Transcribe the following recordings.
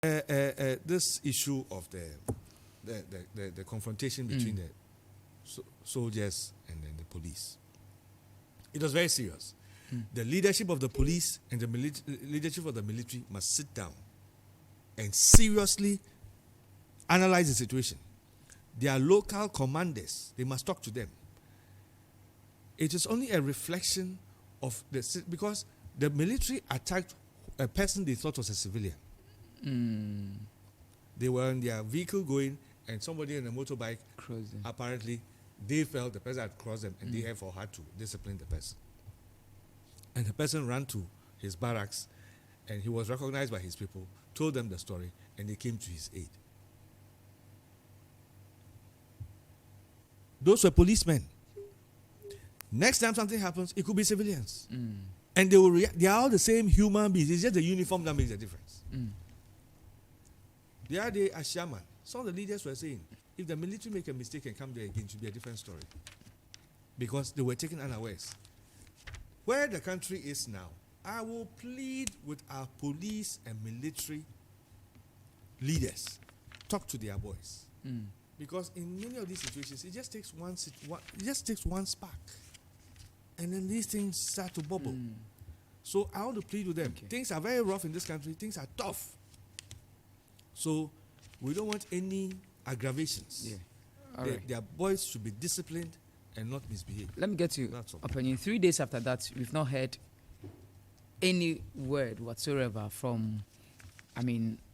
this issue of the confrontation between the soldiers and then the police, it was very serious. The leadership of the police and the leadership of the military must sit down and seriously analyze the situation. Their local commanders, they must talk to them. It is only a reflection of because the military attacked a person they thought was a civilian. They were in their vehicle going, and somebody in a motorbike, apparently, they felt the person had crossed them, and they therefore had to discipline the person. And the person ran to his barracks, and he was recognized by his people, told them the story, and they came to his aid. Those were policemen. Next time something happens, it could be civilians. And they will react. They are all the same human beings. It's just the uniform that makes a difference. The other day, as chairman, some of the leaders were saying, if the military make a mistake and come there again, it will be a different story. Because they were taken unawares. Where the country is now, I will plead with our police and military leaders. Talk to their boys. Because in many of these situations, it just takes one spark. And then these things start to bubble. So I want to plead with them. Things are very rough in this country. Things are tough. So we don't want any aggravations. Their boys should be disciplined and not misbehave. Let me get you Openyin. 3 days after that, we've not heard any word whatsoever from,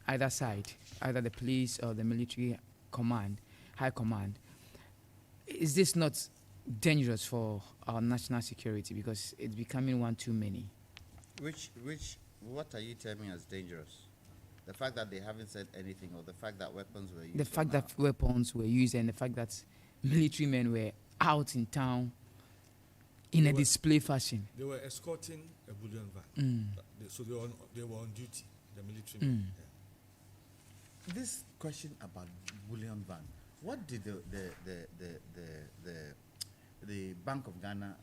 either side, either the police or the military command, high command. Is this not dangerous for our national security, because it's becoming one too many? What are you telling me as dangerous? The fact that they haven't said anything, or the fact that weapons were used? The fact that weapons were used, and the fact that military men were out in town in a display fashion. They were escorting a bullion van. So they were on duty, the military men. This question about bullion van, what did the Bank of Ghana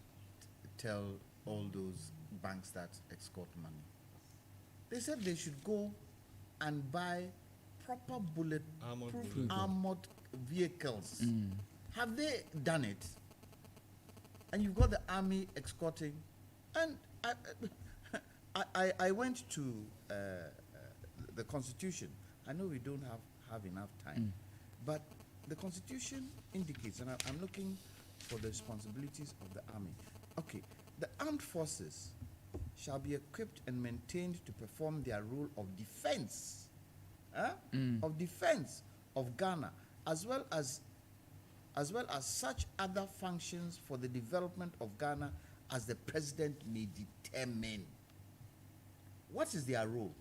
tell all those banks that escort money? They said they should go and buy proper bulletproof armored vehicles. Have they done it? And you've got the army escorting. And I went to the Constitution. I know we don't have enough time, but the Constitution indicates, and I'm looking for the responsibilities of the army. Okay, the armed forces shall be equipped and maintained to perform their role of defense, of Ghana, as well as such other functions for the development of Ghana as the president may determine. What is their role?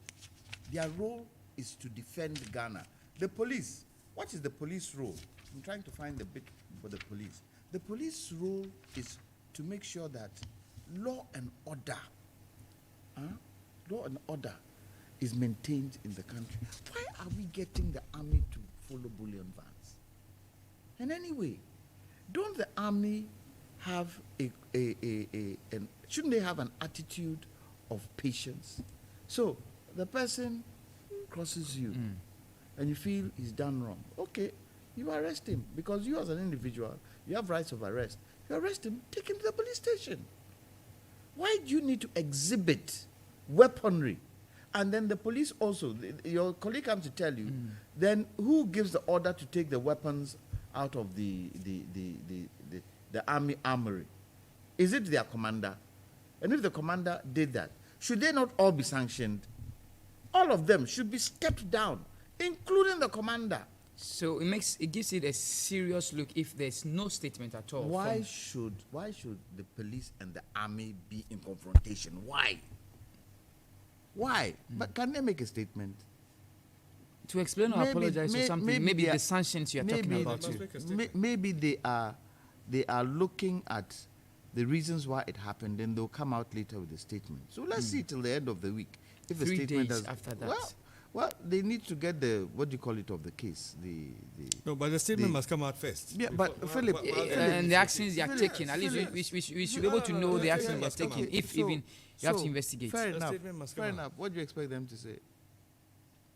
Their role is to defend Ghana. The police, what is the police role? I'm trying to find the bit for the police. The police role is to make sure that law and order is maintained in the country. Why are we getting the army to follow bullion vans? And anyway, don't the army have shouldn't they have an attitude of patience? So the person crosses you and you feel he's done wrong. Okay, you arrest him, because you as an individual, you have rights of arrest. You arrest him, take him to the police station. Why do you need to exhibit weaponry? And then the police also, your colleague comes to tell you, then who gives the order to take the weapons out of the army armory? Is it their commander? And if the commander did that, should they not all be sanctioned? All of them should be stepped down, including the commander. So it gives it a serious look if there's no statement at all. Why should the police and the army be in confrontation? Why? But can they make a statement? To explain or apologize or something? Maybe the sanctions you're talking about. Maybe they are looking at the reasons why it happened, and they'll come out later with a statement. So let's see till the end of the week. If 3 days after that. Well, they need to get the, what do you call it, of the case. No, but the statement must come out first. Yeah, but Philip... and the actions you are taking, at least we should be able to know the actions you are taking, if even you have to investigate. Fair enough. What do you expect them to say?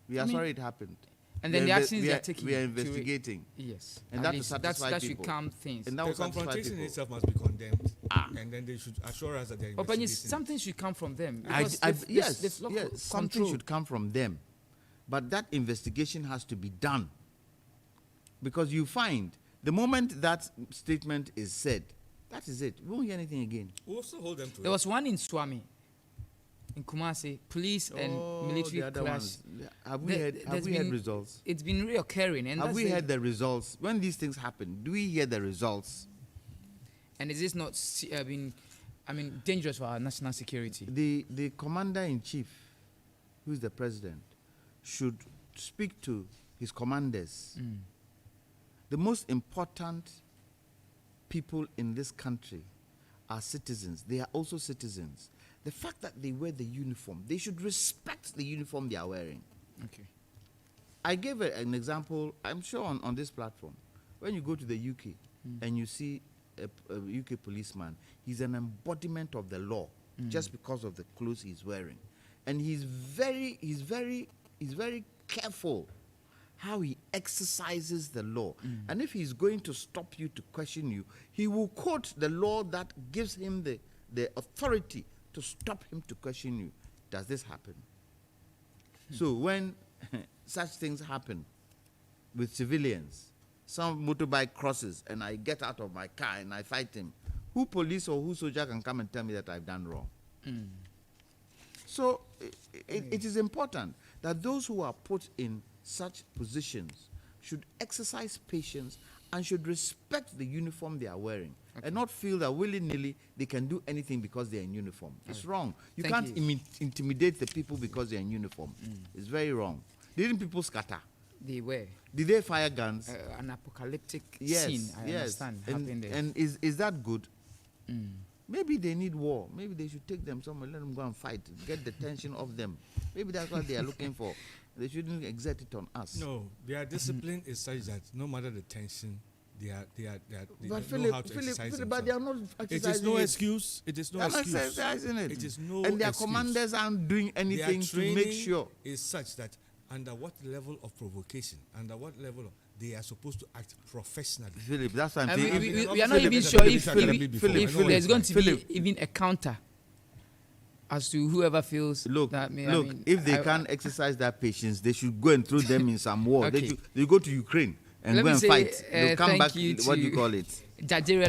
We are sorry it happened. And then the actions they are taking. We are to investigating. Yes. And At that will least satisfy that people. should calm things. And that The will satisfy confrontation people. itself must be condemned, and then they should assure us that they're But investigating. something should come from them. Yes, because they've lost something control. should come from them. But that investigation has to be done. Because you find, the moment that statement is said, that is it. We won't hear anything again. We'll also hold them to There it. was one in Swami, in Kumasi, police and military the other clash. ones. Have we had results? It's been reoccurring. And Have that's we the- had the results? When these things happen, do we hear the results? And is this not dangerous for our national security? The commander-in-chief, who is the president, should speak to his commanders. The most important people in this country are citizens. They are also citizens. The fact that they wear the uniform, they should respect the uniform they are wearing. Okay. I gave an example, I'm sure on this platform. When you go to the UK and you see a UK policeman, he's an embodiment of the law just because of the clothes he's wearing. And he's very careful how he exercises the law. And if he's going to stop you to question you, he will quote the law that gives him the authority to stop him to question you. Does this happen? So when such things happen with civilians, some motorbike crosses and I get out of my car and I fight him, who police or who soldier can come and tell me that I've done wrong? So it is important that those who are put in such positions should exercise patience and should respect the uniform they are wearing and not feel that willy-nilly they can do anything because they're in uniform. It's wrong. You Thank can't intimidate the people because they're in uniform. It's very wrong. Didn't people scatter? They were. Did they fire guns? An apocalyptic Yes, scene, I yes. understand, happened there. And is that good? Maybe they need war. Maybe they should take them somewhere, let them go and fight, get the tension off them. Maybe that's what they are looking for. They shouldn't exert it on us. No, their discipline is such that no matter the tension, they But know how to exercise Philip, but themselves. they are not It is exercising no it. excuse. It is no They're not excuse. exercising it. It is no And their excuse. commanders aren't doing anything to make sure. Is such that under what level of provocation, under what level of, they are supposed to act professionally. Philip, that's what I'm I mean, saying. we are not even sure if there's going to be even a counter as to whoever feels Look, that. If they can't exercise that patience, they should go and throw them in some war. Okay. They go to Ukraine and Let go me and say, fight. They'll come thank back. you What do to you call it? Jajere